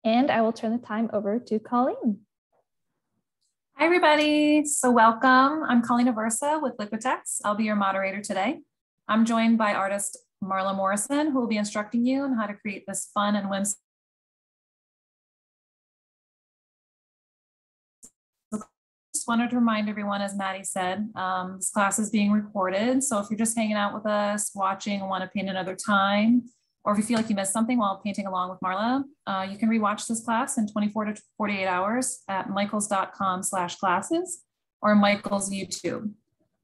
And I will turn the time over to Colleen. Hi, everybody. So welcome. I'm Colleen Aversa with Liquitex. I'll be your moderator today. I'm joined by artist Marla Morrison, who will be instructing you on how to create this fun and whimsical. Just wanted to remind everyone, as Maddie said, this class is being recorded. So if you're just hanging out with us, watching, and want to paint another time, or if you feel like you missed something while painting along with Marla, you can rewatch this class in 24 to 48 hours at michaels.com/classes or Michaels YouTube.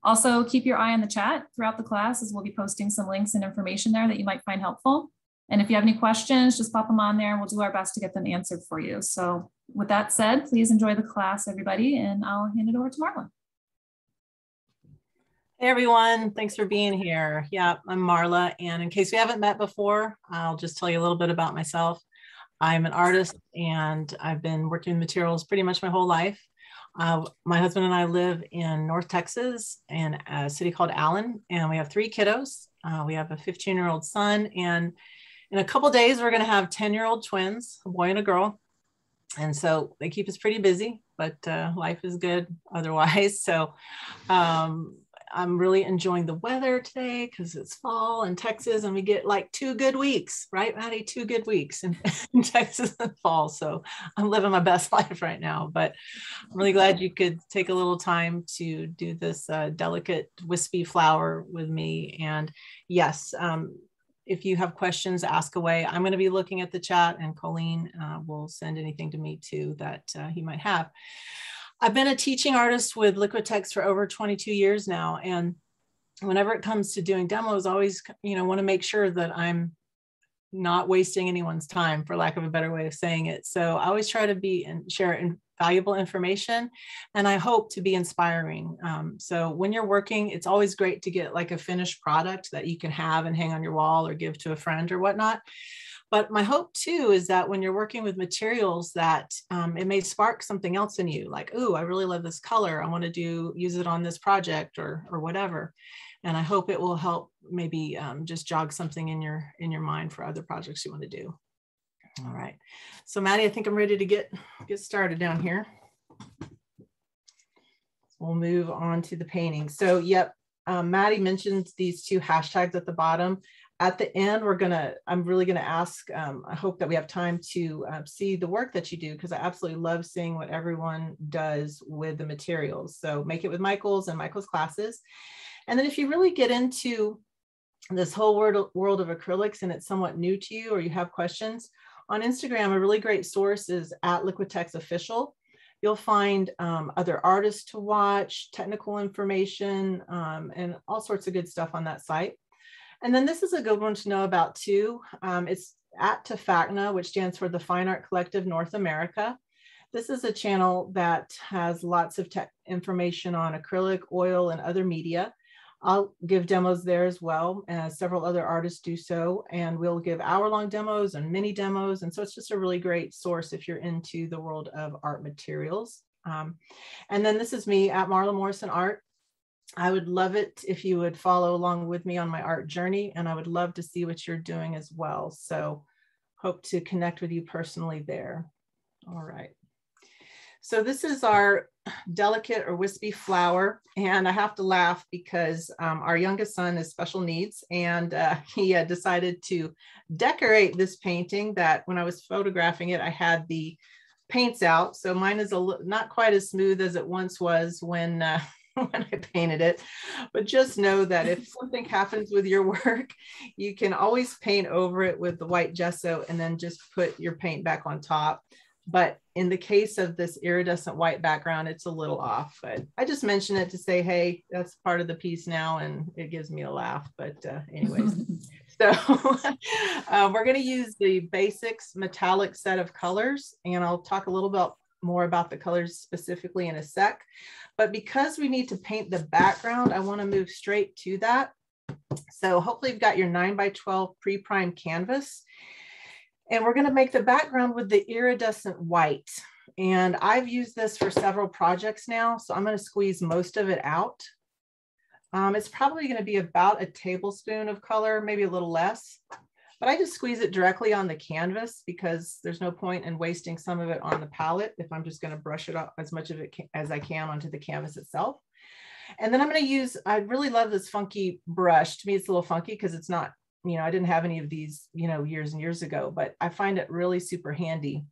Also, keep your eye on the chat throughout the class, as we'll be posting some links and information there that you might find helpful. And if you have any questions, just pop them on there and we'll do our best to get them answered for you. So with that said, please enjoy the class, everybody, and I'll hand it over to Marla. Hey everyone, thanks for being here. Yeah, I'm Marla, and in case we haven't met before, I'll just tell you a little bit about myself. I'm an artist and I've been working with materials pretty much my whole life. My husband and I live in North Texas in a city called Allen, and we have 3 kiddos. We have a 15-year-old son, and in a couple days, we're gonna have 10-year-old twins, a boy and a girl. And so they keep us pretty busy, but life is good otherwise. So I'm really enjoying the weather today because it's fall in Texas and we get like 2 good weeks, right, Maddie? 2 good weeks in Texas in fall. So I'm living my best life right now, but I'm really glad you could take a little time to do this delicate wispy flower with me. And yes, if you have questions, ask away. I'm going to be looking at the chat, and Colleen will send anything to me too that he might have. I've been a teaching artist with Liquitex for over 22 years now. And whenever it comes to doing demos, I always, want to make sure that I'm not wasting anyone's time, for lack of a better way of saying it. So I always try to be and share valuable information, and I hope to be inspiring. So when you're working, it's always great to get like a finished product that you can have and hang on your wall or give to a friend or whatnot. But my hope too is that when you're working with materials that it may spark something else in you, like, ooh, I really love this color. I want to use it on this project or whatever. And I hope it will help maybe just jog something in your mind for other projects you want to do. All right. So Maddie, I think I'm ready to get started down here. We'll move on to the painting. So yep, Maddie mentioned these 2 hashtags at the bottom. At the end, I'm really gonna ask, I hope that we have time to see the work that you do, because I absolutely love seeing what everyone does with the materials. So make it with Michaels and Michaels classes. And then if you really get into this whole world of acrylics and it's somewhat new to you, or you have questions, on Instagram, a really great source is at Liquitex Official. You'll find other artists to watch, technical information, and all sorts of good stuff on that site. And then this is a good one to know about too. It's at TFACNA, which stands for the Fine Art Collective North America. This is a channel that has lots of tech information on acrylic, oil, and other media. I'll give demos there as well, as several other artists do so, and we'll give hour-long demos and mini demos. And so it's just a really great source if you're into the world of art materials. And then this is me at Marla Morrison Art. I would love it if you would follow along with me on my art journey, and I would love to see what you're doing as well. So hope to connect with you personally there. All right. So this is our delicate or wispy flower, and I have to laugh because our youngest son is special needs, and he decided to decorate this painting that when I was photographing it, I had the paints out. So mine is not quite as smooth as it once was when I painted it, but just know that if something happens with your work, you can always paint over it with the white gesso and then just put your paint back on top. But in the case of this iridescent white background, it's a little off, but I just mention it to say, hey, that's part of the piece now, and it gives me a laugh. But anyways, so we're going to use the basics metallic set of colors, and I'll talk a little bit more about the colors specifically in a sec. But because we need to paint the background, I want to move straight to that. So hopefully you've got your 9x12 pre-primed canvas. And we're going to make the background with the iridescent white. And I've used this for several projects now, so I'm going to squeeze most of it out. It's probably going to be about a tablespoon of color, maybe a little less. but I just squeeze it directly on the canvas because there's no point in wasting some of it on the palette if I'm just going to brush it up as much of it as I can onto the canvas itself. And then I'm going to use, I really love this funky brush. To me, it's a little funky because it's not, you know, I didn't have any of these, you know, years and years ago, but I find it really super handy.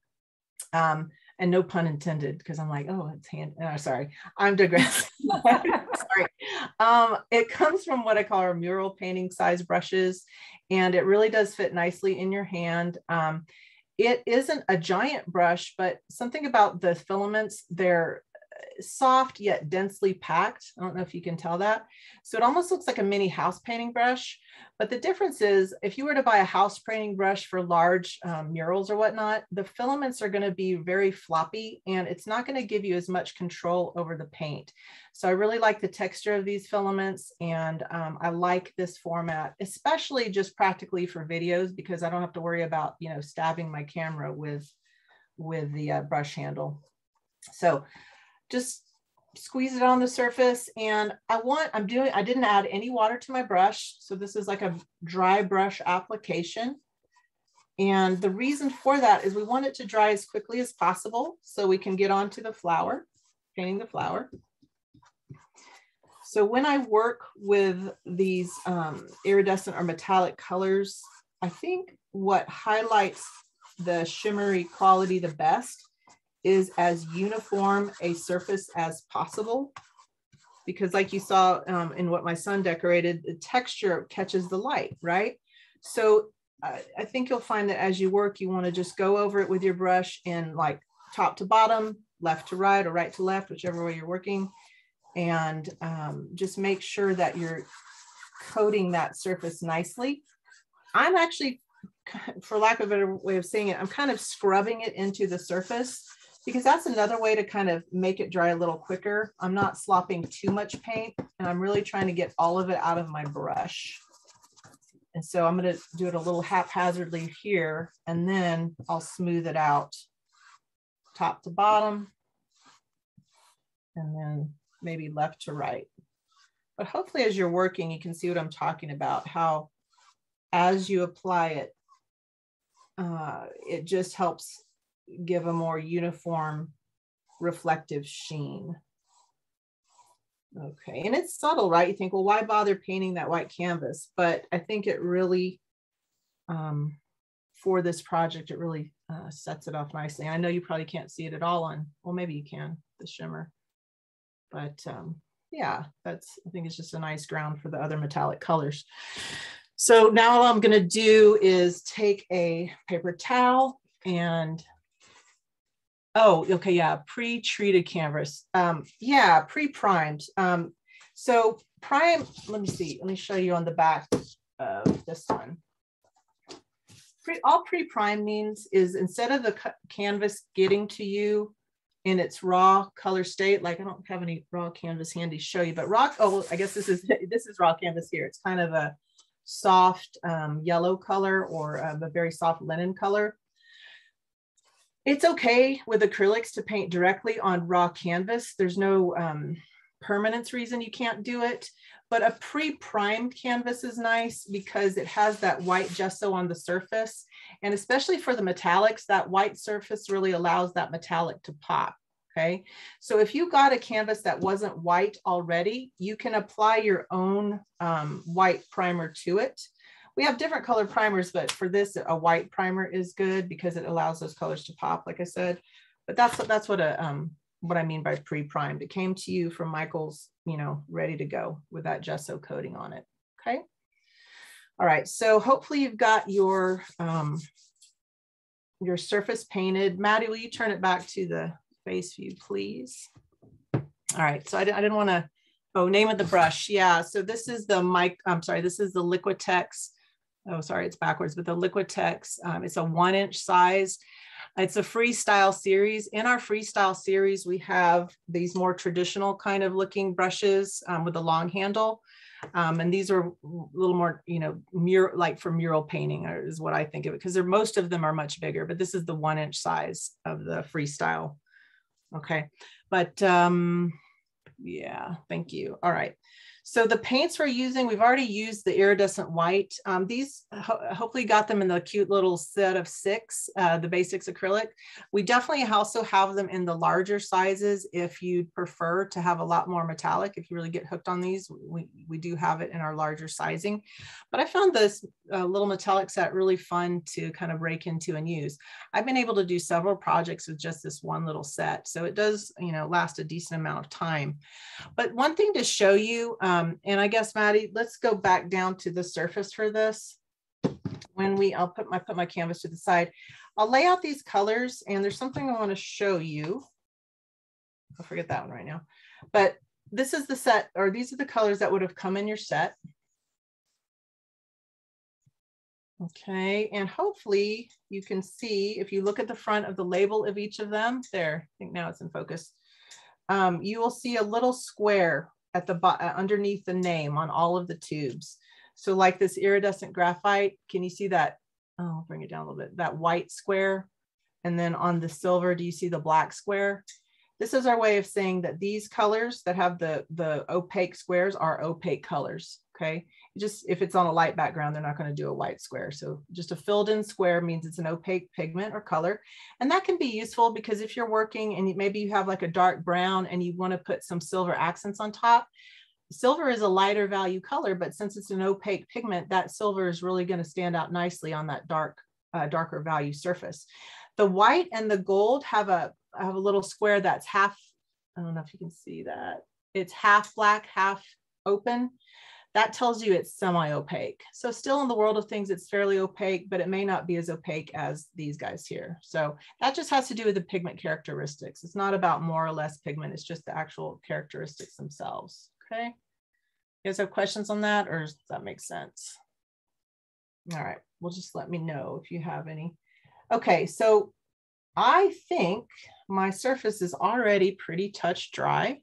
And no pun intended, because I'm like, oh, it's handy. Oh, sorry, I'm digressing. Sorry. It comes from what I call our mural painting size brushes, and it really does fit nicely in your hand. It isn't a giant brush, but something about the filaments, they're soft yet densely packed. I don't know if you can tell that. So it almost looks like a mini house painting brush. But the difference is, if you were to buy a house painting brush for large murals or whatnot, the filaments are going to be very floppy and it's not going to give you as much control over the paint. So I really like the texture of these filaments, and I like this format, especially just practically for videos, because I don't have to worry about, you know, stabbing my camera with the brush handle. So just squeeze it on the surface, and I didn't add any water to my brush. So this is like a dry brush application. And the reason for that is we want it to dry as quickly as possible so we can get onto the flower, painting the flower. So when I work with these iridescent or metallic colors, I think what highlights the shimmery quality the best is as uniform a surface as possible, because like you saw in what my son decorated, the texture catches the light, right? So I think you'll find that as you work, you want to just go over it with your brush in like top to bottom, left to right, or right to left, whichever way you're working, and just make sure that you're coating that surface nicely. I'm actually, for lack of a better way of saying it, I'm kind of scrubbing it into the surface, because that's another way to kind of make it dry a little quicker. I'm not slopping too much paint, and I'm really trying to get all of it out of my brush. And so I'm going to do it a little haphazardly here, and then I'll smooth it out top to bottom, and then maybe left to right. But hopefully as you're working, you can see what I'm talking about, how as you apply it, it just helps give a more uniform reflective sheen. Okay, and it's subtle, right? You think, well, why bother painting that white canvas? But I think it really, for this project, it really sets it off nicely. I know you probably can't see it at all on, well, maybe you can, the shimmer. But yeah, I think it's just a nice ground for the other metallic colors. So now all I'm gonna do is take a paper towel and, oh, okay, yeah, pre-treated canvas. Yeah, pre-primed. So prime, let me see, let me show you on the back of this one. All pre-prime means is instead of the canvas getting to you in its raw color state, like I don't have any raw canvas handy to show you, but raw, oh, I guess this is raw canvas here. It's kind of a soft yellow color, or a very soft linen color. It's okay with acrylics to paint directly on raw canvas. There's no permanence reason you can't do it, but a pre-primed canvas is nice because it has that white gesso on the surface. And especially for the metallics, that white surface really allows that metallic to pop, okay? So if you got a canvas that wasn't white already, you can apply your own white primer to it. We have different color primers, but for this, a white primer is good because it allows those colors to pop, like I said. But that's what I mean by pre-primed. It came to you from Michael's, you know, ready to go with that gesso coating on it. Okay. All right. So hopefully you've got your surface painted. Maddie, will you turn it back to the face view, please? All right. So I didn't want to. Oh, name of the brush. Yeah. So this is the this is the Liquitex. Oh, sorry, it's backwards, but the Liquitex, it's a 1-inch size. It's a Freestyle series. In our Freestyle series, we have these more traditional kind of looking brushes with a long handle. And these are a little more, you know, like for mural painting is what I think of it, because most of them are much bigger, but this is the 1-inch size of the Freestyle. Okay, but yeah, thank you. All right. So the paints we're using, we've already used the iridescent white. These hopefully got them in the cute little set of 6, the basics acrylic. We definitely also have them in the larger sizes if you'd prefer to have a lot more metallic. If you really get hooked on these, we do have it in our larger sizing. But I found this little metallic set really fun to kind of break into and use. I've been able to do several projects with just this one little set. So it does, you know, last a decent amount of time. But one thing to show you, and I guess, Maddie, let's go back down to the surface for this. When I'll put my canvas to the side, I'll lay out these colors, and there's something I want to show you. I'll forget that one right now, but this is the set, or these are the colors that would have come in your set. Okay, and hopefully you can see, if you look at the front of the label of each of them, there, I think now it's in focus, you will see a little square at the underneath the name on all of the tubes. So like this iridescent graphite, can you see that? Oh, I'll bring it down a little bit, that white square. And then on the silver, do you see the black square? This is our way of saying that these colors that have the opaque squares are opaque colors, okay? Just if it's on a light background, they're not going to do a white square. So just a filled in square means it's an opaque pigment or color. And that can be useful because if you're working and maybe you have like a dark brown and you want to put some silver accents on top, silver is a lighter value color, but since it's an opaque pigment, that silver is really going to stand out nicely on that darker value surface. The white and the gold have a little square that's half, I don't know if you can see that. It's half black, half open. That tells you it's semi-opaque. So still in the world of things, it's fairly opaque, but it may not be as opaque as these guys here. So that just has to do with the pigment characteristics. It's not about more or less pigment. It's just the actual characteristics themselves. Okay. You guys have questions on that, or does that make sense? All right. Well, just let me know if you have any. Okay. So I think my surface is already pretty touch dry.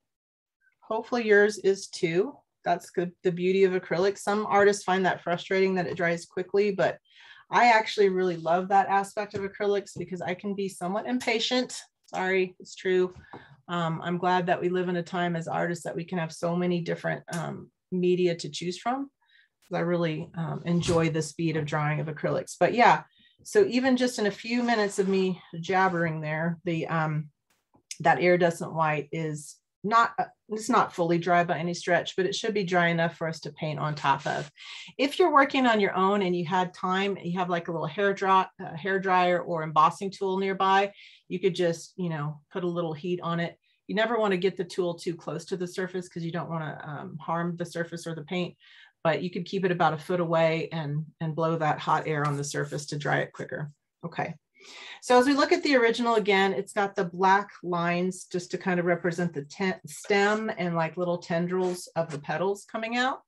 Hopefully yours is too. That's good. The beauty of acrylic. Some artists find that frustrating that it dries quickly, but I actually really love that aspect of acrylics because I can be somewhat impatient. Sorry, it's true. I'm glad that we live in a time as artists that we can have so many different media to choose from. I really enjoy the speed of drying of acrylics. But yeah, so even just in a few minutes of me jabbering there, that iridescent white is it's not fully dry by any stretch, but it should be dry enough for us to paint on top of. If you're working on your own and you had time, you have like a little hair dryer or embossing tool nearby, you could just, you know, put a little heat on it. You never want to get the tool too close to the surface because you don't want to harm the surface or the paint, but you could keep it about a foot away and blow that hot air on the surface to dry it quicker. Okay. So as we look at the original again, it's got the black lines just to kind of represent the stem and like little tendrils of the petals coming out.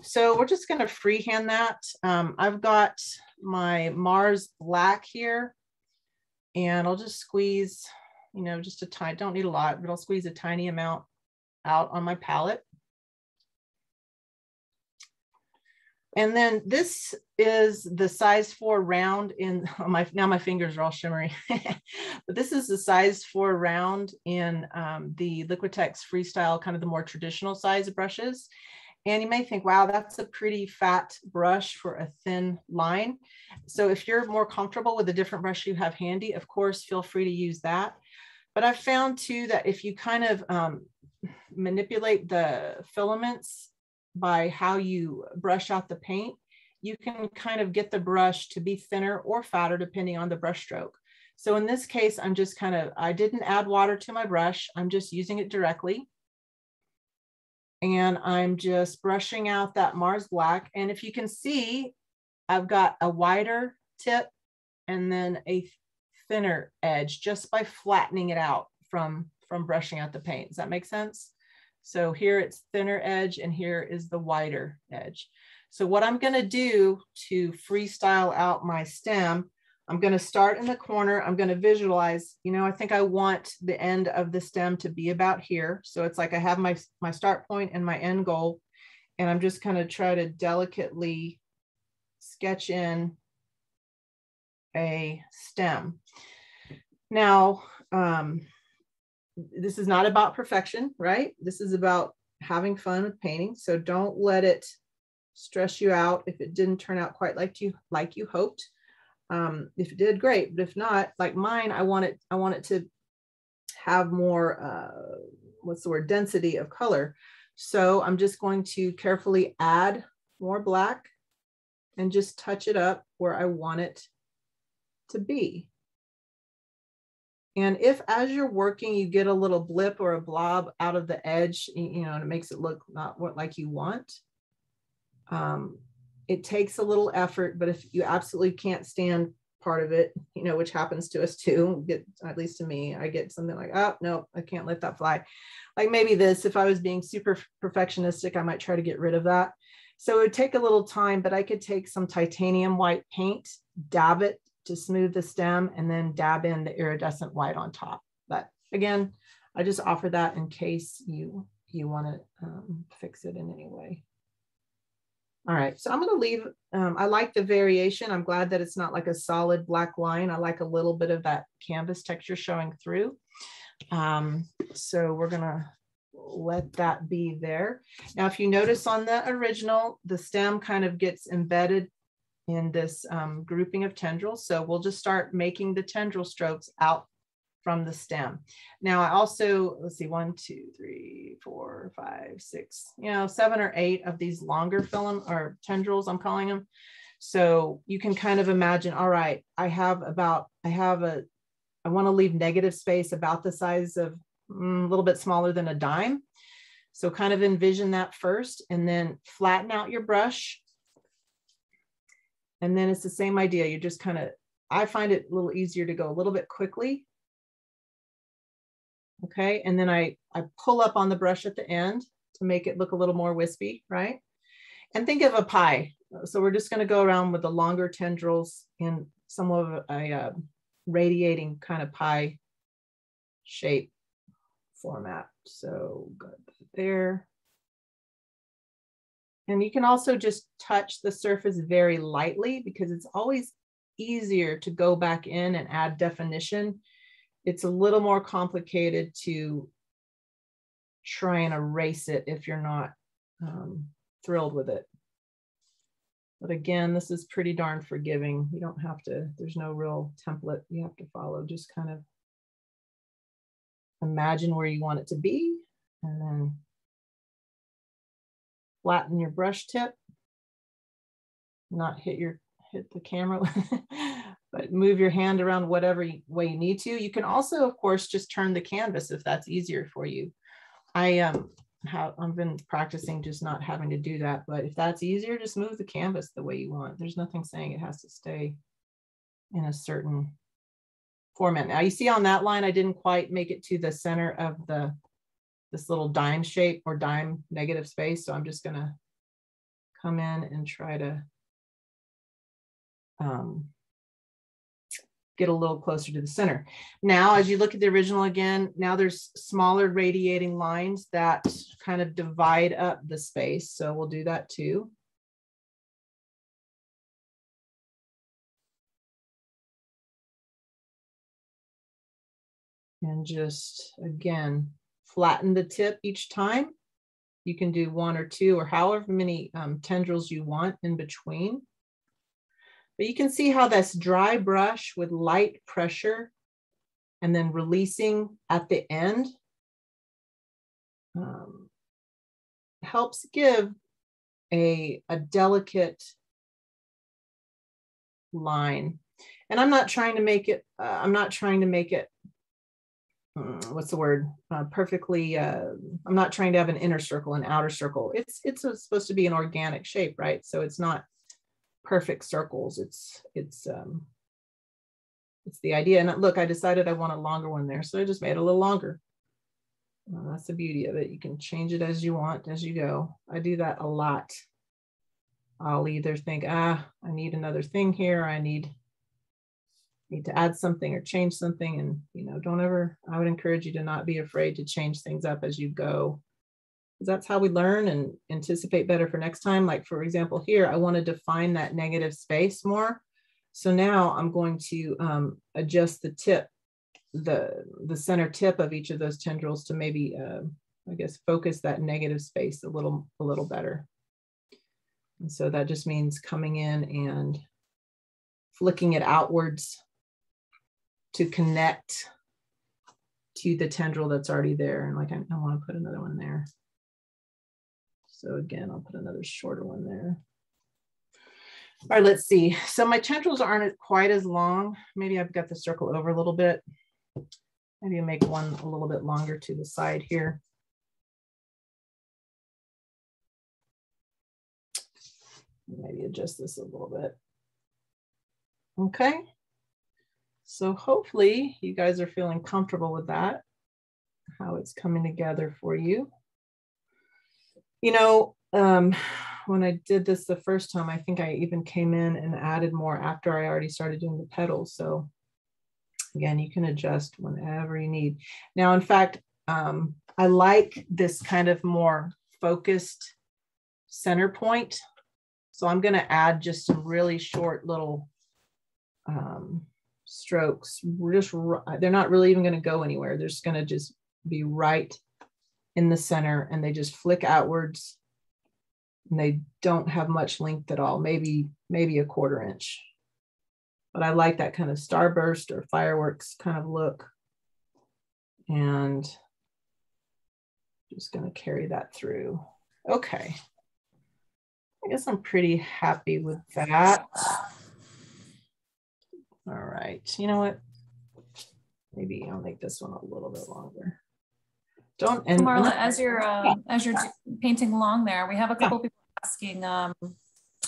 So we're just going to freehand that. I've got my Mars black here and I'll just squeeze, you know, just a tiny, don't need a lot, but I'll squeeze a tiny amount out on my palette. And then this is the size 4 round in now my fingers are all shimmery, but this is the size 4 round in the Liquitex Freestyle, kind of the more traditional size of brushes. And you may think, wow, that's a pretty fat brush for a thin line. So if you're more comfortable with a different brush you have handy, of course, feel free to use that. But I've found too that if you kind of manipulate the filaments by how you brush out the paint, you can kind of get the brush to be thinner or fatter depending on the brush stroke. So in this case, I'm just kind of, I didn't add water to my brush. I'm just using it directly. And I'm just brushing out that Mars black. And if you can see, I've got a wider tip and then a thinner edge just by flattening it out from brushing out the paint. Does that make sense? So here it's thinner edge and here is the wider edge. So what I'm going to do to freestyle out my stem, I'm going to start in the corner. I'm going to visualize, you know, I think I want the end of the stem to be about here. So it's like I have my start point and my end goal, and I'm just going to try to delicately sketch in a stem. Now, this is not about perfection, right? This is about having fun with painting. So don't let it stress you out if it didn't turn out quite like you hoped. If it did, great. But if not, like mine, I want it to have more, what's the word, density of color. So I'm just going to carefully add more black and just touch it up where I want it to be. And if as you're working, you get a little blip or a blob out of the edge, you know, and it makes it look not what like you want, it takes a little effort, but if you absolutely can't stand part of it, you know, which happens to us too, at least to me, I get something like, oh, no, I can't let that fly. Like maybe this, if I was being super perfectionistic, I might try to get rid of that. So it would take a little time, but I could take some titanium white paint, dab it to smooth the stem, and then dab in the iridescent white on top. But again, I just offer that in case you want to fix it in any way. All right, so I'm going to leave, I like the variation. I'm glad that it's not like a solid black line. I like a little bit of that canvas texture showing through. So we're going to let that be there. Now, if you notice on the original, the stem kind of gets embedded in this grouping of tendrils. So we'll just start making the tendril strokes out from the stem. Now I also, let's see, 1, 2, 3, 4, 5, 6, you know, 7 or 8 of these longer film or tendrils, I'm calling them. So you can kind of imagine, all right, I want to leave negative space about the size of a little bit smaller than a dime. So kind of envision that first, and then flatten out your brush. And then it's the same idea. You just kind of, I find it a little easier to go a little bit quickly. Okay, and then I pull up on the brush at the end to make it look a little more wispy, right? And think of a pie. So we're just going to go around with the longer tendrils in some of a radiating kind of pie shape format. So good there. And you can also just touch the surface very lightly, because it's always easier to go back in and add definition. It's a little more complicated to try and erase it if you're not thrilled with it. But again, this is pretty darn forgiving. You don't have to, there's no real template you have to follow. Just kind of imagine where you want it to be, and then flatten your brush tip, not hit the camera, but move your hand around whatever way you need to. You can also, of course, just turn the canvas if that's easier for you. I've been practicing just not having to do that, but if that's easier, just move the canvas the way you want. There's nothing saying it has to stay in a certain format. Now you see on that line, I didn't quite make it to the center of this little dime shape or dime negative space. So I'm just gonna come in and try to get a little closer to the center. Now, as you look at the original again, now there's smaller radiating lines that kind of divide up the space. So we'll do that too. And just, again, flatten the tip each time. You can do 1 or 2 or however many tendrils you want in between. But you can see how this dry brush with light pressure and then releasing at the end helps give a delicate line. And I'm not trying to make it, what's the word, perfectly, I'm not trying to have an inner circle and outer circle. It's supposed to be an organic shape, right? So it's not perfect circles. It's the idea. And look, I decided I want a longer one there, so I just made it a little longer. That's the beauty of it. You can change it as you want as you go. I do that a lot. I'll either think, I need another thing here. I need to add something or change something. And, you know, I would encourage you to not be afraid to change things up as you go. Because that's how we learn and anticipate better for next time. Like, for example, here, I want to define that negative space more. So now I'm going to adjust the tip, the center tip of each of those tendrils to maybe I guess, focus that negative space a little better. And so that just means coming in and flicking it outwards to connect to the tendril that's already there. And like, I want to put another one there. So again, I'll put another shorter one there. All right, let's see. So my tendrils aren't quite as long. Maybe I've got the circle over a little bit. Maybe I'll make one a little bit longer to the side here. Maybe adjust this a little bit. Okay. So hopefully you guys are feeling comfortable with that, how it's coming together for you. You know, when I did this the first time, I think I even came in and added more after I already started doing the petals. So again, you can adjust whenever you need. Now, in fact, I like this kind of more focused center point. So I'm going to add just some really short little strokes. They're not really even going to go anywhere. They're just going to just be right in the center, and they just flick outwards, and they don't have much length at all, maybe a 1/4 inch. But I like that kind of starburst or fireworks kind of look. And just going to carry that through. Okay. I guess I'm pretty happy with that. All right. You know what? Maybe I'll make this one a little bit longer. And Marla, as you're painting along there, we have a couple people asking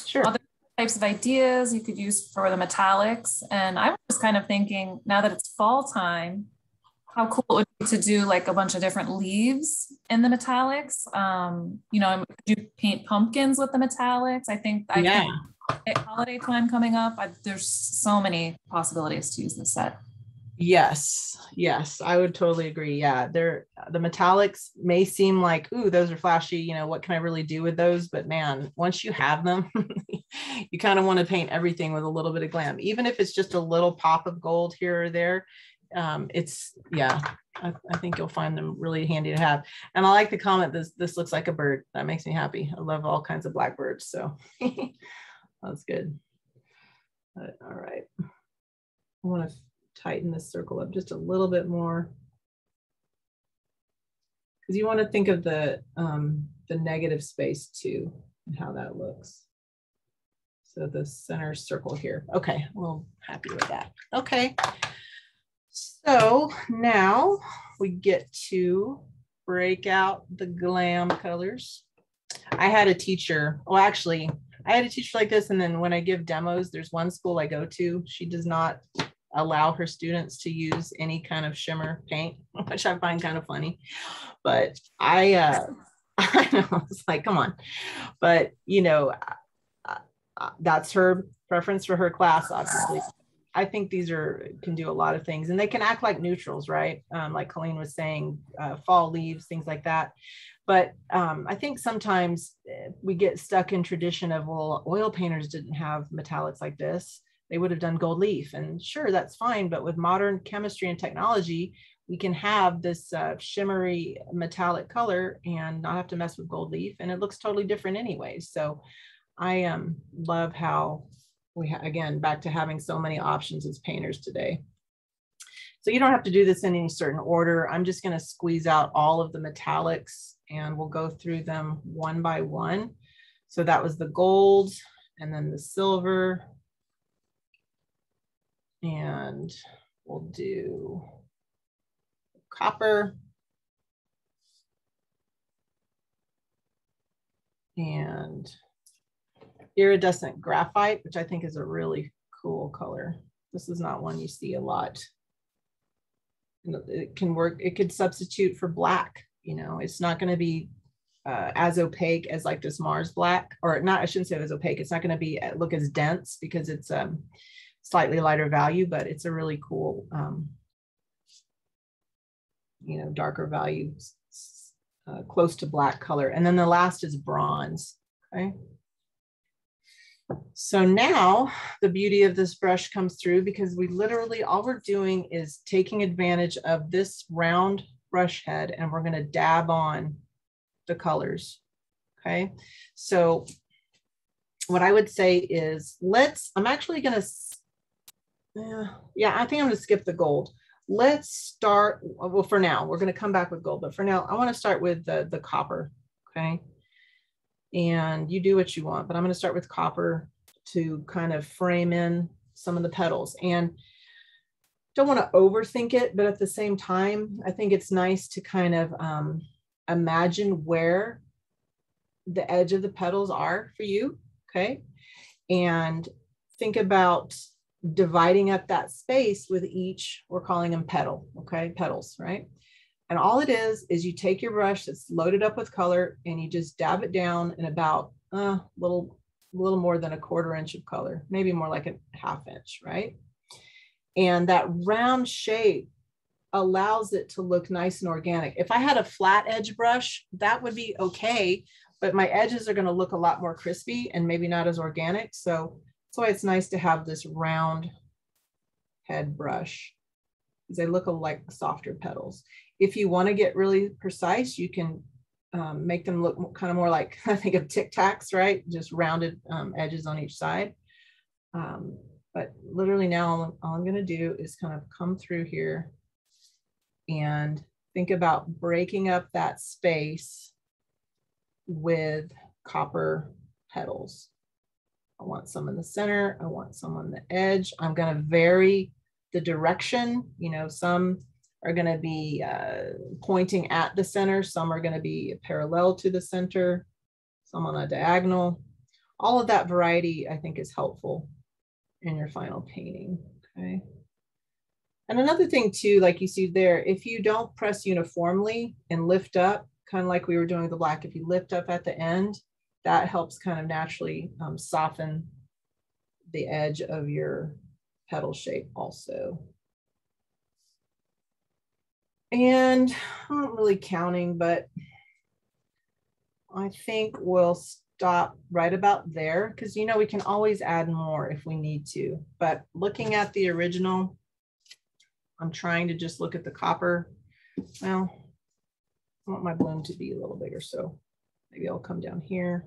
sure. Other types of ideas you could use for the metallics. And I was just kind of thinking, now that it's fall time, how cool it would be to do like a bunch of different leaves in the metallics. You know, do paint pumpkins with the metallics. I think at holiday time coming up, there's so many possibilities to use this set. Yes, I would totally agree. Yeah, the metallics may seem like, ooh, those are flashy, you know, what can I really do with those? But man, once you have them, you kind of want to paint everything with a little bit of glam, even if it's just a little pop of gold here or there. I think you'll find them really handy to have. And I like the comment, this looks like a bird. That makes me happy. I love all kinds of blackbirds, so that's good. All right, I want to tighten this circle up just a little bit more, because you want to think of the negative space too and how that looks. So the center circle here. Okay, well, happy with that. Okay, so now we get to break out the glam colors. I had a teacher, well, actually, I had a teacher like this, and then when I give demos, there's one school I go to, she does not allow her students to use any kind of shimmer paint, which I find kind of funny. But I know, it's like, come on. But, you know, that's her preference for her class, obviously. I think these can do a lot of things, and they can act like neutrals, right? Like Colleen was saying, fall leaves, things like that. But I think sometimes we get stuck in tradition of, well, oil painters didn't have metallics like this. They would have done gold leaf, and sure, that's fine. But with modern chemistry and technology, we can have this shimmery metallic color and not have to mess with gold leaf, and it looks totally different anyways. So I love how again, back to having so many options as painters today. So you don't have to do this in any certain order. I'm just going to squeeze out all of the metallics, and we'll go through them one by one. So that was the gold, and then the silver. And we'll do copper and iridescent graphite, which I think is a really cool color. This is not one you see a lot. It can work, it could substitute for black, you know, it's not going to be as opaque as like this Mars black, or not, I shouldn't say it was opaque. It's not going to be look as dense because it's slightly lighter value, but it's a really cool, you know, darker value, close to black color. And then the last is bronze. Okay. So now the beauty of this brush comes through, because we literally, all we're doing is taking advantage of this round brush head and we're going to dab on the colors. Okay, so what I would say is I'm actually going to, yeah, I think I'm going to skip the gold. Let's start, well, for now, we're going to come back with gold, but for now, I want to start with the copper, okay? And you do what you want, but I'm going to start with copper to kind of frame in some of the petals. And don't want to overthink it, but at the same time, I think it's nice to kind of imagine where the edge of the petals are for you, okay? And think about dividing up that space with each, we're calling them petal, okay? Petals, right? And all it is you take your brush that's loaded up with color and you just dab it down in about a little more than 1/4 inch of color, maybe more like a 1/2 inch, right? And that round shape allows it to look nice and organic. If I had a flat edge brush, that would be okay, but my edges are going to look a lot more crispy and maybe not as organic. So that's why it's nice to have this round head brush, because they look like softer petals. If you want to get really precise, you can make them look kind of more like, I think of Tic Tacs, right? Just rounded edges on each side. But literally now all I'm going to do is kind of come through here and think about breaking up that space with copper petals. I want some in the center. I want some on the edge. I'm going to vary the direction. You know, some are going to be pointing at the center. Some are going to be parallel to the center. Some on a diagonal. All of that variety, I think, is helpful in your final painting, okay? And another thing too, like you see there, if you don't press uniformly and lift up, kind of like we were doing with the black, if you lift up at the end, that helps kind of naturally soften the edge of your petal shape also. And I'm not really counting, but I think we'll stop right about there, because you know we can always add more if we need to. But looking at the original, I'm trying to just look at the copper. Well, I want my bloom to be a little bigger, so maybe I'll come down here,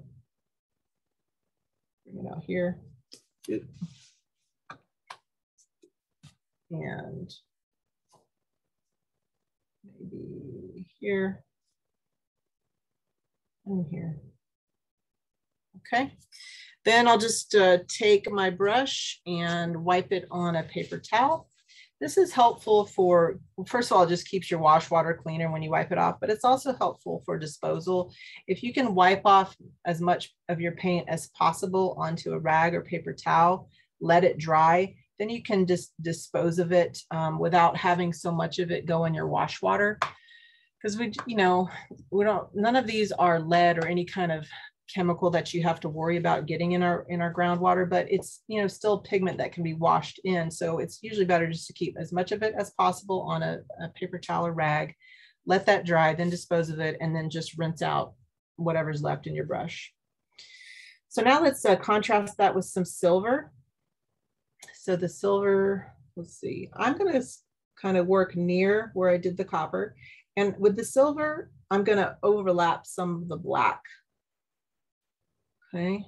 bring it out here, and maybe here and here. Okay, then I'll just take my brush and wipe it on a paper towel. This is helpful for, first of all, it just keeps your wash water cleaner when you wipe it off, but it's also helpful for disposal. If you can wipe off as much of your paint as possible onto a rag or paper towel, let it dry, then you can just dispose of it without having so much of it go in your wash water. Because none of these are lead or any kind of chemical that you have to worry about getting in our groundwater, but it's, still pigment that can be washed in. So it's usually better just to keep as much of it as possible on a paper towel or rag, let that dry, then dispose of it, and then just rinse out whatever's left in your brush. So now let's contrast that with some silver. So the silver, let's see, I'm going to kind of work near where I did the copper. And with the silver, I'm going to overlap some of the black. Okay.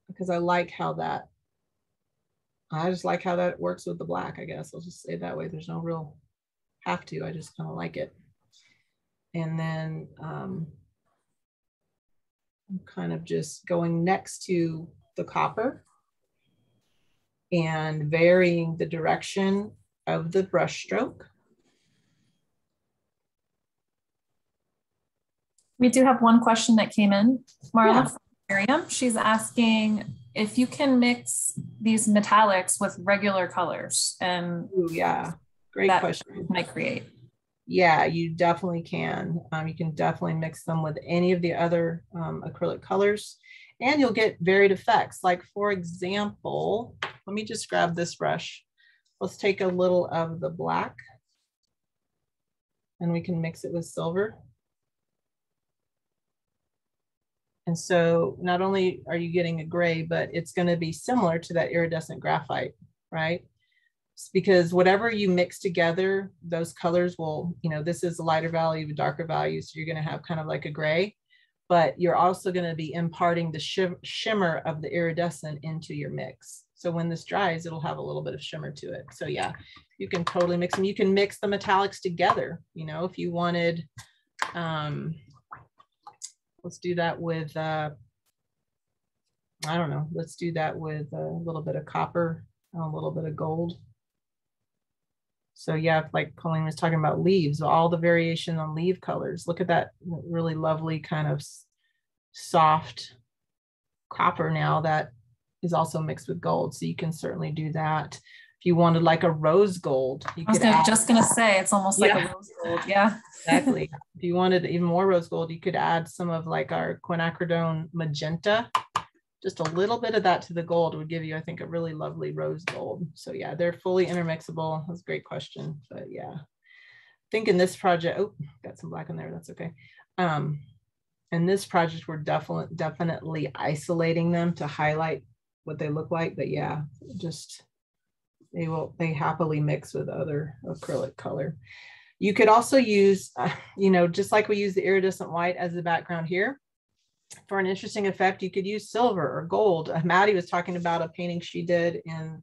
Because I just like how that works with the black, I guess. I'll just say it that way. There's no real have to. I just kind of like it. And then I'm kind of just going next to the copper and varying the direction of the brush stroke. We do have one question that came in, Marla from Miriam. She's asking if you can mix these metallics with regular colors, and yeah, great question. Might create. Yeah, you definitely can. You can definitely mix them with any of the other acrylic colors, and you'll get varied effects. Like, for example, let me just grab this brush. Let's take a little of the black, and we can mix it with silver. And so not only are you getting a gray, but it's going to be similar to that iridescent graphite, right? because whatever you mix together, those colors will, you know, this is a lighter value, a darker value. So you're going to have kind of like a gray, but you're also going to be imparting the shimmer of the iridescent into your mix. So when this dries, it'll have a little bit of shimmer to it. So yeah, you can totally mix them. You can mix the metallics together. You know, if you wanted, let's do that with, I don't know, let's do that with a little bit of copper and a little bit of gold. So yeah, like Colleen was talking about leaves, all the variation on leaf colors. Look at that really lovely kind of soft copper now that is also mixed with gold. So you can certainly do that. If you wanted like a rose gold, you could just gonna say it's almost like a rose gold. Yeah, exactly. If you wanted even more rose gold, you could add some of like our quinacridone magenta. Just a little bit of that to the gold would give you, I think, a really lovely rose gold. So yeah, they're fully intermixable. That's a great question. But yeah, I think in this project, oh, got some black in there. That's okay. In this project, we're definitely isolating them to highlight what they look like. But yeah, just they happily mix with other acrylic color. You could also use, you know, just like we use the iridescent white as the background here. For an interesting effect, you could use silver or gold. Maddie was talking about a painting she did in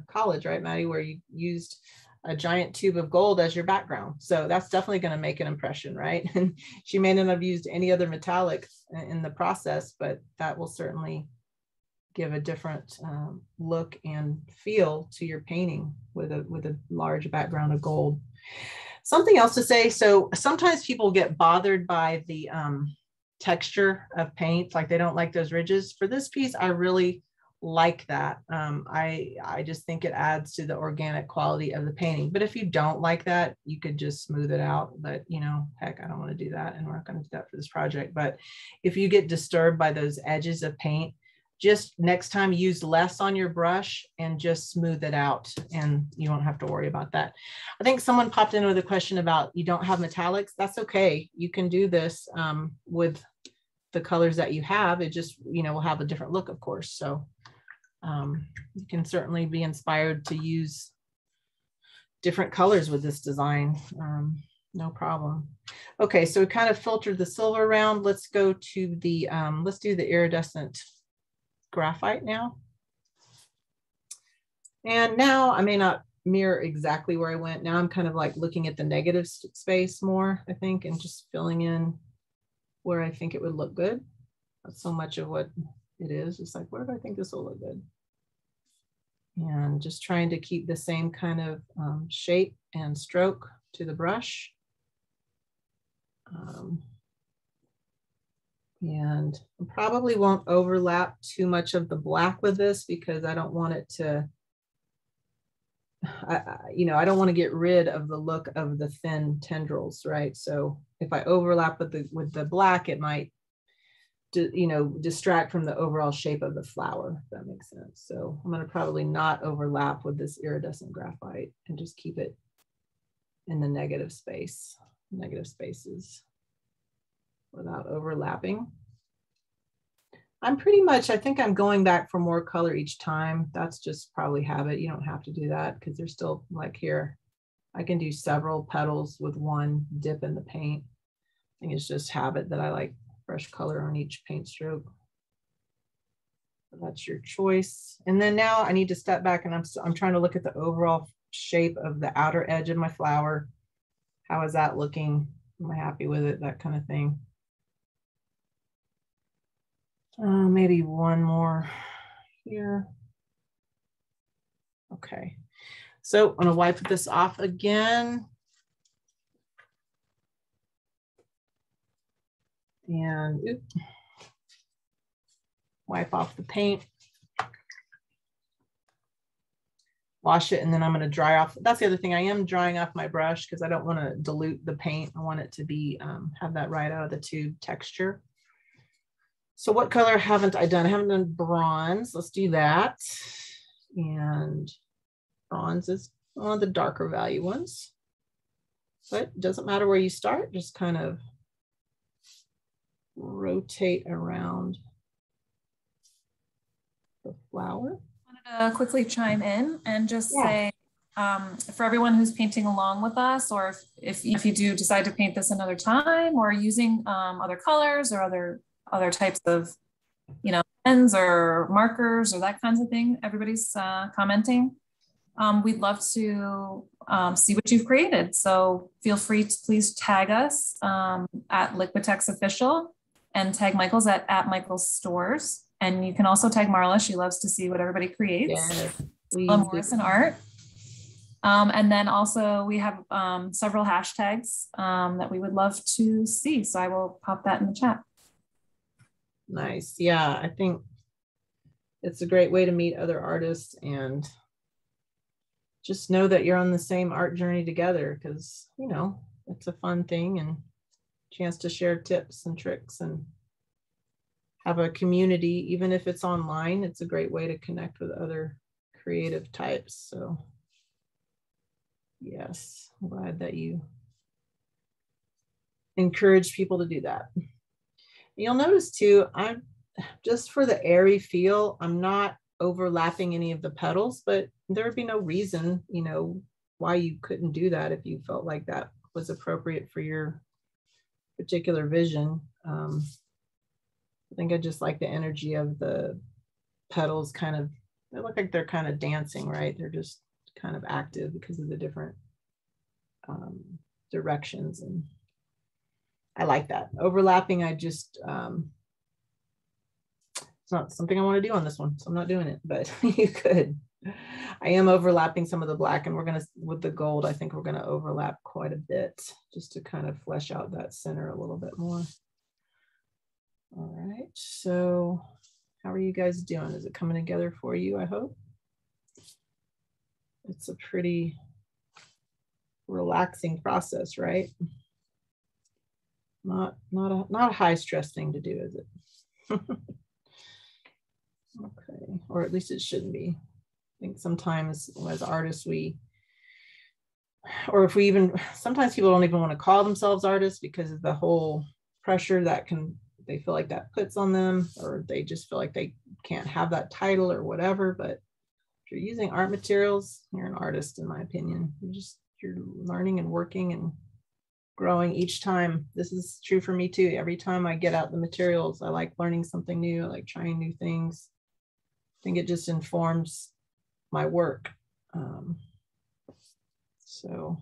college, right, Maddie, where you used a giant tube of gold as your background. So that's definitely going to make an impression, right? And she may not have used any other metallics in the process, but that will certainly give a different look and feel to your painting with a large background of gold. Something else to say, so sometimes people get bothered by the texture of paint, like they don't like those ridges. For this piece, I really like that. I just think it adds to the organic quality of the painting. But if you don't like that, you could just smooth it out. But you know, heck, I don't want to do that, and we're not going to do that for this project. But if you get disturbed by those edges of paint, just next time use less on your brush and just smooth it out, and you won't have to worry about that. I think someone popped in with a question about you don't have metallics. That's okay. You can do this with the colors that you have. It just, you know, will have a different look, of course. So you can certainly be inspired to use different colors with this design. No problem. Okay, so we kind of filtered the silver around. Let's go to the, let's do the iridescent graphite now. And now I may not mirror exactly where I went. Now I'm kind of like looking at the negative space more, I think, and just filling in where I think it would look good. Not so much of what it is. It's like, where do I think this will look good? And just trying to keep the same kind of shape and stroke to the brush. And probably won't overlap too much of the black with this because I don't want it to, you know, I don't want to get rid of the look of the thin tendrils, right? So if I overlap with the black, it might, you know, distract from the overall shape of the flower, if that makes sense. So I'm going to probably not overlap with this iridescent graphite and just keep it in the negative spaces without overlapping. I'm pretty much, I think I'm going back for more color each time. That's just probably habit. You don't have to do that because there's still, like here, I can do several petals with one dip in the paint. I think it's just habit that I like fresh color on each paint stroke. That's your choice. And then now I need to step back and I'm trying to look at the overall shape of the outer edge of my flower. How is that looking? Am I happy with it? That kind of thing. Maybe one more here. Okay, so I'm gonna wipe this off again. And wipe off the paint. Wash it, and then I'm gonna dry off. That's the other thing, I am drying off my brush because I don't wanna dilute the paint. I want it to be, have that right out of the tube texture. So what color haven't I done? I haven't done bronze. Let's do that. And bronze is one of the darker value ones. But it doesn't matter where you start, just kind of rotate around the flower. I wanted to quickly chime in and just say for everyone who's painting along with us, or if you do decide to paint this another time, or using other colors or other types of, you know, pens or markers or that kinds of thing, everybody's commenting. We'd love to see what you've created. So feel free to please tag us at Liquitex Official, and tag Michael's at Michael's Stores. And you can also tag Marla. She loves to see what everybody creates. Yes, Morrison Art. And then also we have several hashtags that we would love to see. So I will pop that in the chat. Nice. Yeah, I think it's a great way to meet other artists and just know that you're on the same art journey together, because, you know, it's a fun thing and chance to share tips and tricks and have a community. Even if it's online, it's a great way to connect with other creative types. So yes, I'm glad that you encourage people to do that. You'll notice too, I'm just, for the airy feel, I'm not overlapping any of the petals, but there would be no reason, you know, why you couldn't do that if you felt like that was appropriate for your particular vision. I think I just like the energy of the petals. Kind of, they look like they're kind of dancing, right? They're just kind of active because of the different directions, and I like that. Overlapping, I just, it's not something I want to do on this one, so I'm not doing it, but you could. I am overlapping some of the black, and we're going to, with the gold, I think we're going to overlap quite a bit just to kind of flesh out that center a little bit more. All right, so how are you guys doing? Is it coming together for you, I hope? It's a pretty relaxing process, right? Not a high stress thing to do, is it? Okay, or at least it shouldn't be. I think sometimes as artists, or if we even, sometimes people don't even want to call themselves artists because of the whole pressure that they feel like that puts on them, or they just feel like they can't have that title or whatever. But if you're using art materials, you're an artist, in my opinion. You're learning and working and growing each time. This is true for me too. Every time I get out the materials, I like learning something new. I like trying new things. I think it just informs my work. So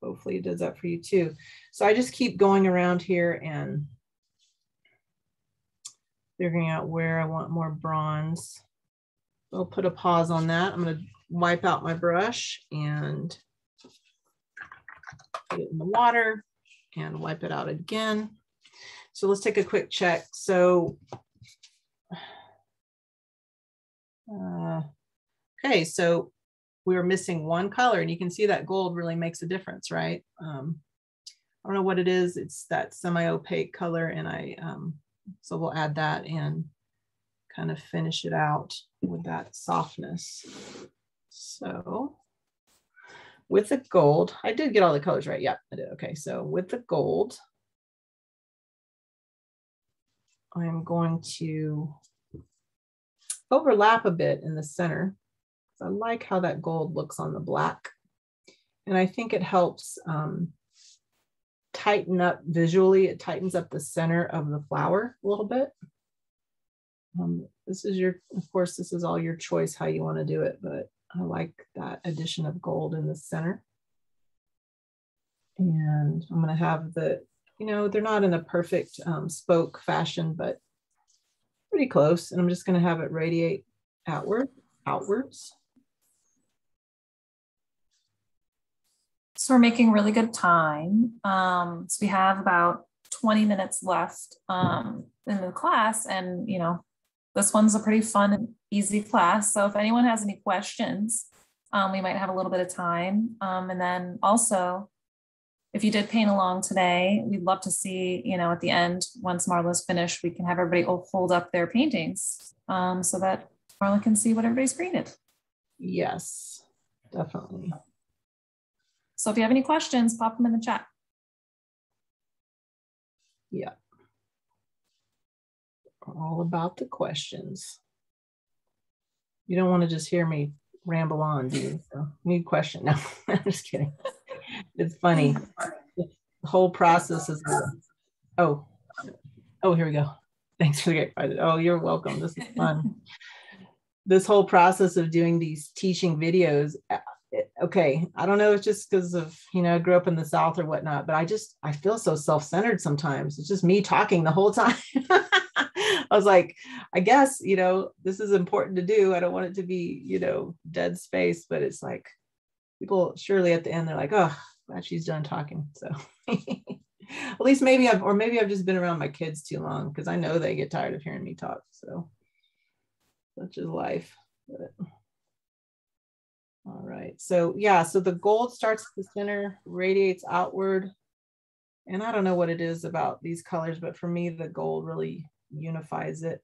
hopefully it does that for you too. So I just keep going around here and figuring out where I want more bronze. I'll put a pause on that. I'm going to wipe out my brush and put it in the water and wipe it out again. So let's take a quick check. So, okay, so we were missing one color, and you can see that gold really makes a difference, right? I don't know what it is. It's that semi-opaque color, and so we'll add that and kind of finish it out with that softness. So with the gold, I did get all the colors right. Yeah, I did. Okay, so with the gold, I'm going to overlap a bit in the center. I like how that gold looks on the black. And I think it helps tighten up visually. It tightens up the center of the flower a little bit. This is of course, this is all your choice how you want to do it, but I like that addition of gold in the center. And I'm going to have they're not in a perfect spoke fashion, but pretty close. And I'm just going to have it radiate outwards. So we're making really good time. So we have about 20 minutes left in the class, and this one's a pretty fun and easy class. So if anyone has any questions, we might have a little bit of time. And then also, if you did paint along today, we'd love to see, at the end, once Marla's finished, we can have everybody hold up their paintings so that Marla can see what everybody's created. Yes, definitely. So if you have any questions, pop them in the chat. Yeah. All about the questions. You don't want to just hear me ramble on, dude. So new question. No, I'm just kidding. It's funny. The whole process is, oh, here we go. Thanks for the excited. Oh, you're welcome. This is fun. This whole process of doing these teaching videos. Okay, I don't know, it's just because of, you know, I grew up in the South or whatnot, but I feel so self-centered sometimes. It's just me talking the whole time. I was like, I guess, you know, this is important to do. I don't want it to be, you know, dead space, but it's like people surely at the end, they're like, oh, glad she's done talking. So at least maybe I've just been around my kids too long, because I know they get tired of hearing me talk. So such is life. But all right, so yeah, so the gold starts at the center, radiates outward. And I don't know what it is about these colors, but for me, the gold really unifies it.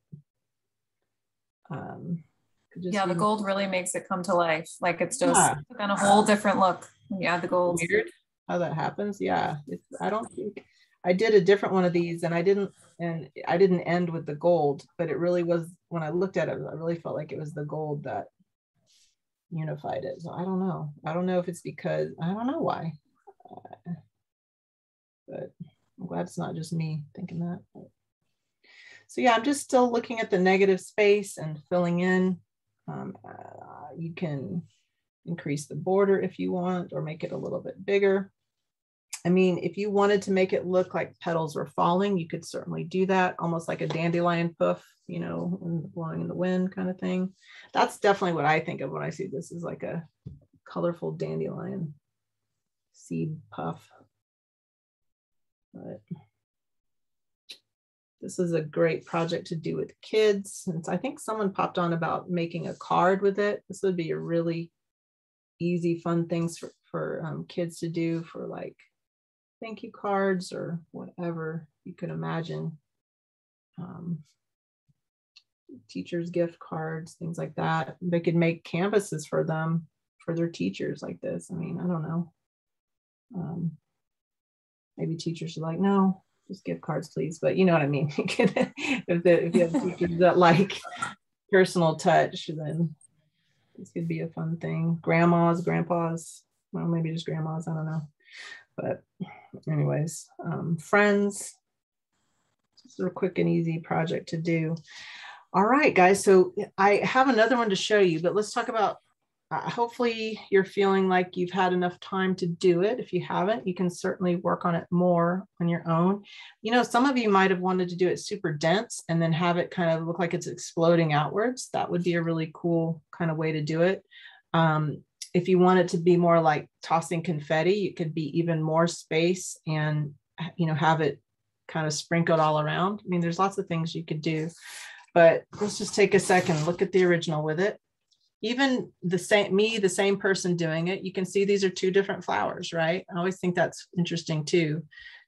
Yeah, the gold really makes it come to life. Like it's just on a whole different look when you add the gold. Weird how that happens. Yeah, I don't think I did a different one of these, and I didn't end with the gold, but it really was, when I looked at it, I really felt like it was the gold that unified it. So I don't know if it's because, I don't know why, but I'm glad it's not just me thinking that. So yeah, I'm just still looking at the negative space and filling in. You can increase the border if you want, or make it a little bit bigger. I mean, if you wanted to make it look like petals were falling, you could certainly do that, almost like a dandelion puff, you know, blowing in the wind kind of thing. That's definitely what I think of when I see this, is like a colorful dandelion seed puff. But this is a great project to do with kids. And I think someone popped on about making a card with it. This would be a really easy, fun things for kids to do, for like thank you cards or whatever you could imagine. Teachers gift cards, things like that. They could make canvases for them, for their teachers like this. I mean, I don't know. Maybe teachers are like, no, just gift cards, please. But you know what I mean? if you have teachers that like personal touch, then this could be a fun thing. Grandmas, grandpas, well, maybe just grandmas, I don't know. But anyways, friends, just a quick and easy project to do. All right, guys, so I have another one to show you, but let's talk about, hopefully you're feeling like you've had enough time to do it. If you haven't, you can certainly work on it more on your own. You know, some of you might have wanted to do it super dense and then have it kind of look like it's exploding outwards. That would be a really cool kind of way to do it. If you want it to be more like tossing confetti, it could be even more space and, you know, have it kind of sprinkled all around. I mean, there's lots of things you could do, but let's just take a second, look at the original with it. Even the same person doing it, you can see these are two different flowers, right? I always think that's interesting too.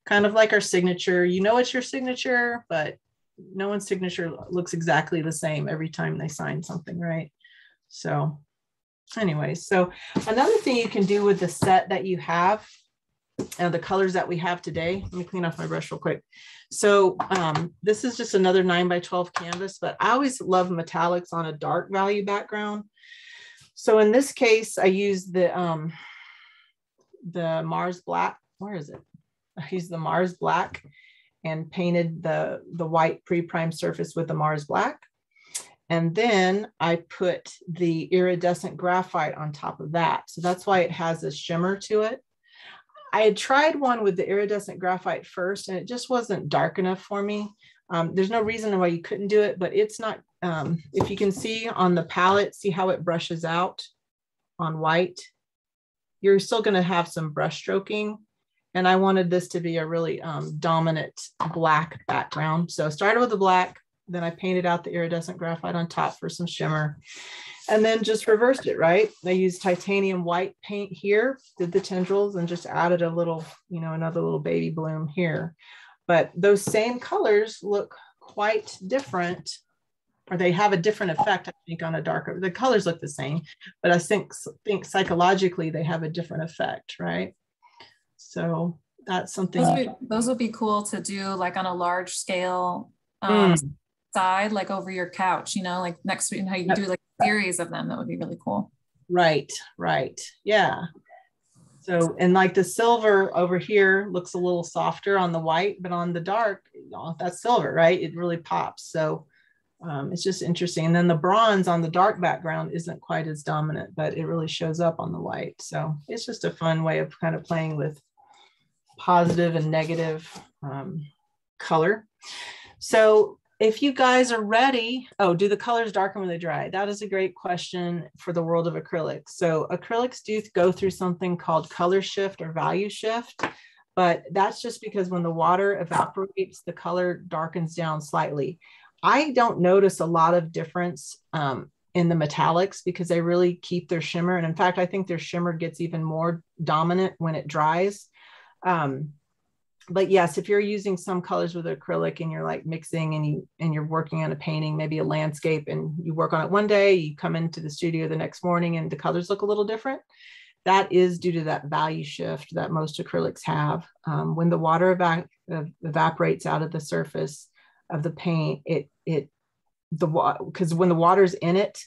Kind of like our signature, you know, it's your signature, but no one's signature looks exactly the same every time they sign something, right? So anyway, so another thing you can do with the set that you have, the colors that we have today, let me clean off my brush real quick. So this is just another 9x12 canvas, but I always love metallics on a dark value background. So in this case, I used the Mars Black. Where is it? I used the Mars Black and painted the white pre-primed surface with the Mars Black. And then I put the iridescent graphite on top of that. So that's why it has a shimmer to it. I had tried one with the iridescent graphite first, and it just wasn't dark enough for me. There's no reason why you couldn't do it, but it's not, if you can see on the palette, see how it brushes out on white, you're still going to have some brush stroking. And I wanted this to be a really dominant black background. So I started with the black, then I painted out the iridescent graphite on top for some shimmer, and then just reversed it, right? I used titanium white paint here, did the tendrils, and just added a little, you know, another little baby bloom here. But those same colors look quite different, or they have a different effect, I think, on a darker, the colors look the same, but I think psychologically they have a different effect, right? So that's something. Those would be cool to do like on a large scale side, like over your couch, you know, like next to, and how you can do like a series of them. That would be really cool. Right, right. Yeah. So, and like the silver over here looks a little softer on the white, but on the dark, you know, that's silver, right? It really pops. So it's just interesting. And then the bronze on the dark background isn't quite as dominant, but it really shows up on the white. So it's just a fun way of kind of playing with positive and negative color. So if you guys are ready, oh, do the colors darken when they dry? That is a great question for the world of acrylics. So acrylics do go through something called color shift or value shift, but that's just because when the water evaporates, the color darkens down slightly. I don't notice a lot of difference in the metallics because they really keep their shimmer. And in fact, I think their shimmer gets even more dominant when it dries. But yes, if you're using some colors with acrylic and you're like mixing and you're working on a painting, maybe a landscape, and you work on it one day, you come into the studio the next morning and the colors look a little different. That is due to that value shift that most acrylics have. When the water evaporates out of the surface of the paint, because when the water's in it,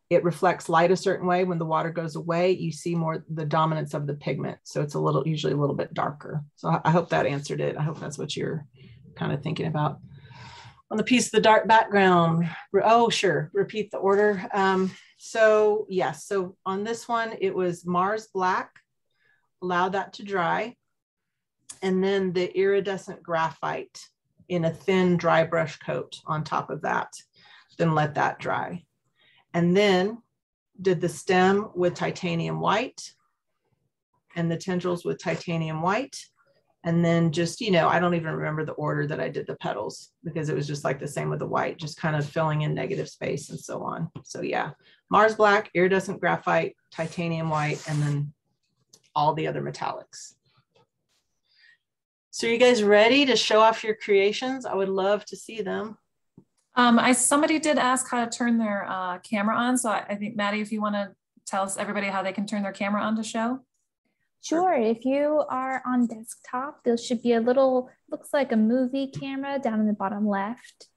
it reflects light a certain way. When the water goes away, you see more the dominance of the pigment. So it's usually a little bit darker. So I hope that answered it. I hope that's what you're kind of thinking about. On the piece of the dark background, oh, sure, repeat the order. So yes, so on this one, it was Mars Black, allow that to dry. And then the Iridescent Graphite in a thin dry brush coat on top of that, then let that dry. And then did the stem with titanium white and the tendrils with titanium white. And then just, you know, I don't even remember the order that I did the petals because it was just like the same with the white, just kind of filling in negative space and so on. So yeah, Mars Black, Iridescent Graphite, titanium white, and then all the other metallics. So are you guys ready to show off your creations? I would love to see them. Somebody did ask how to turn their camera on. So I think, Maddie, if you want to tell us everybody how they can turn their camera on to show. Sure. If you are on desktop, there should be a little, looks like a movie camera down in the bottom left,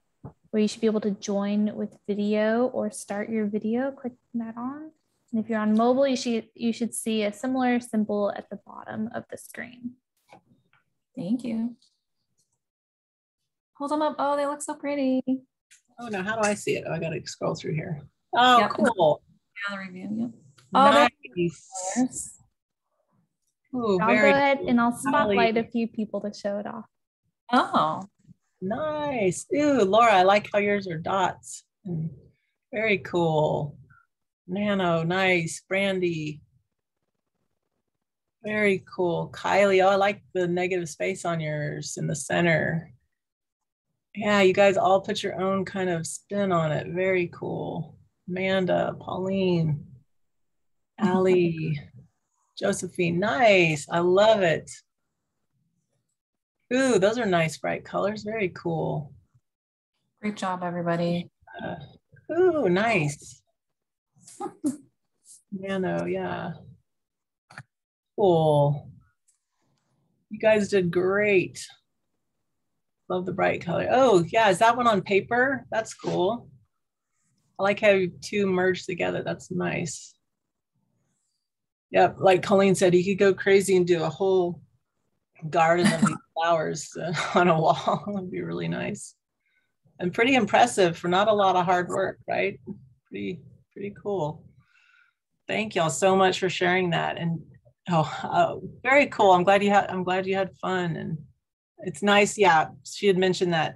where you should be able to join with video or start your video. Click that on. And if you're on mobile, you should see a similar symbol at the bottom of the screen. Thank you. Hold them up. Oh, they look so pretty. Oh no, how do I see it? Oh, I got to scroll through here. Oh, yep. Cool. Gallery view. Yep. Oh, nice. Ooh, I'll go ahead and I'll spotlight a few people to show it off. Oh, nice. Ooh, Laura, I like how yours are dots. Very cool. Nano, nice. Brandy. Very cool. Kylie, oh, I like the negative space on yours in the center. Yeah, you guys all put your own kind of spin on it. Very cool. Amanda, Pauline, Allie, Josephine, nice. I love it. Ooh, those are nice bright colors. Very cool. Great job, everybody. Ooh, nice. Nano, yeah. Cool. You guys did great. Love the bright color. Oh, yeah. Is that one on paper? That's cool. I like how you two merged together. That's nice. Yep. Like Colleen said, you could go crazy and do a whole garden of these flowers on a wall. It would be really nice. And pretty impressive for not a lot of hard work, right? Pretty cool. Thank y'all so much for sharing that. And very cool. I'm glad you had fun. And it's nice. Yeah, she had mentioned that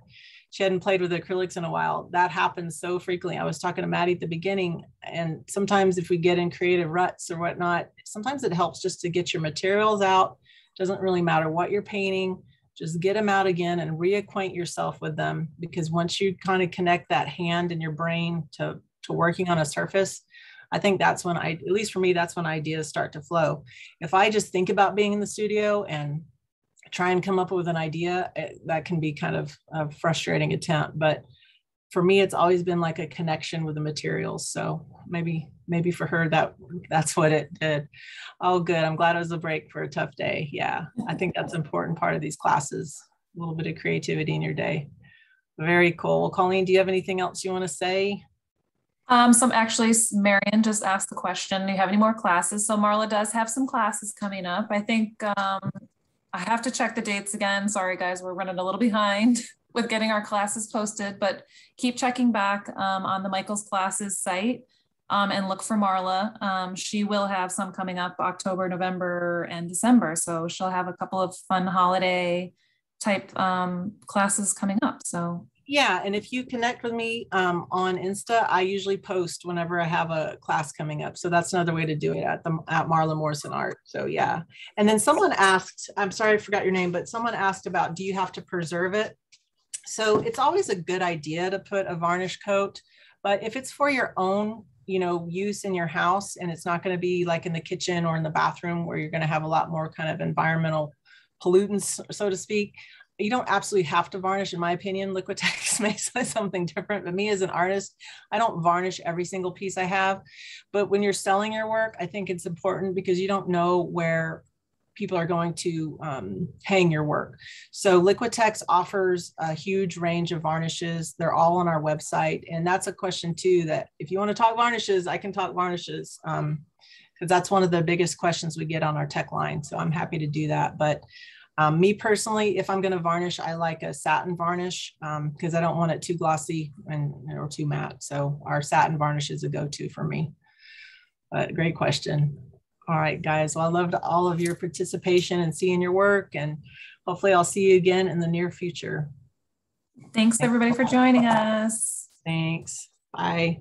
she hadn't played with acrylics in a while. That happens so frequently. I was talking to Maddie at the beginning, and sometimes if we get in creative ruts or whatnot, sometimes it helps just to get your materials out. Doesn't really matter what you're painting, just get them out again and reacquaint yourself with them. Because once you kind of connect that hand and your brain to working on a surface, I think that's when at least for me, that's when ideas start to flow. If I just think about being in the studio and try and come up with an idea, that can be kind of a frustrating attempt. But for me, it's always been like a connection with the materials. So maybe for her, that's what it did. Oh, good. I'm glad it was a break for a tough day. Yeah, I think that's an important part of these classes, a little bit of creativity in your day. Very cool. Well, Colleen, do you have anything else you want to say? Actually, Marion just asked the question, do you have any more classes? So Marla does have some classes coming up. I think I have to check the dates again. Sorry, guys, we're running a little behind with getting our classes posted, but keep checking back on the Michael's Classes site and look for Marla. She will have some coming up October, November, and December. So she'll have a couple of fun holiday type classes coming up. So yeah, and if you connect with me on Insta, I usually post whenever I have a class coming up. So that's another way to do it at Marla Morrison Art. So yeah. And then someone asked, I'm sorry, I forgot your name, but someone asked about, do you have to preserve it? So it's always a good idea to put a varnish coat, but if it's for your own, you know, use in your house, and it's not going to be like in the kitchen or in the bathroom where you're going to have a lot more kind of environmental pollutants, so to speak, you don't absolutely have to varnish. In my opinion, Liquitex makes something different, but me as an artist, I don't varnish every single piece I have. But when you're selling your work, I think it's important because you don't know where people are going to hang your work. So Liquitex offers a huge range of varnishes. They're all on our website. And that's a question too, that if you want to talk varnishes, I can talk varnishes because that's one of the biggest questions we get on our tech line. So I'm happy to do that. But me personally, if I'm going to varnish, I like a satin varnish because I don't want it too glossy or too matte. So our satin varnish is a go-to for me. But great question. All right, guys. Well, I loved all of your participation and seeing your work, and hopefully I'll see you again in the near future. Thanks everybody for joining us. Thanks. Bye.